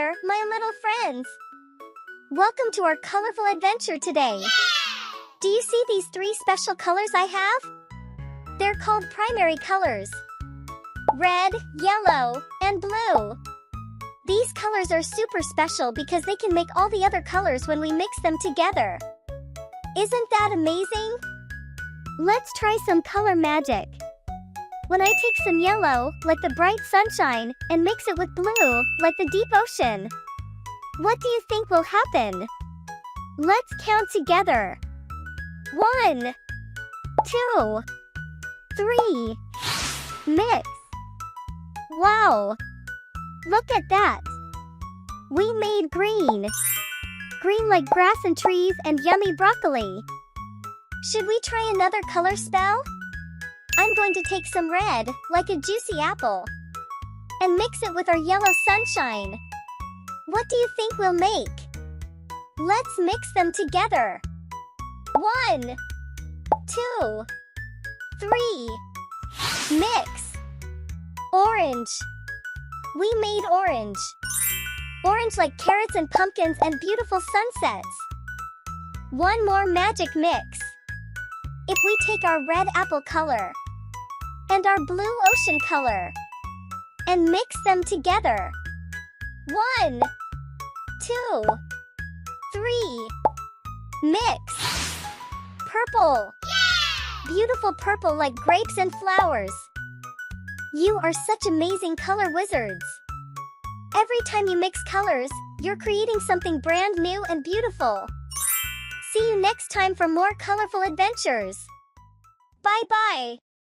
there, my little friends! Welcome to our colorful adventure today! Do you see these three special colors I have? They're called primary colors. Red, yellow, and blue. These colors are super special because they can make all the other colors when we mix them together. Isn't that amazing? Let's try some color magic. When I take some yellow, like the bright sunshine, and mix it with blue, like the deep ocean, what do you think will happen? Let's count together. 1, 2, 3. Mix. Wow! Look at that! We made green. Green like grass and trees and yummy broccoli. Should we try another color spell? I'm going to take some red, like a juicy apple, and mix it with our yellow sunshine. What do you think we'll make? Let's mix them together. 1, 2, 3. Mix. Orange. We made orange. Orange like carrots and pumpkins and beautiful sunsets. One more magic mix. If we take our red apple color and our blue ocean color and mix them together. 1, 2, 3. Mix. Purple. Beautiful purple like grapes and flowers. You are such amazing color wizards. Every time you mix colors, you're creating something brand new and beautiful. See you next time for more colorful adventures. Bye-bye.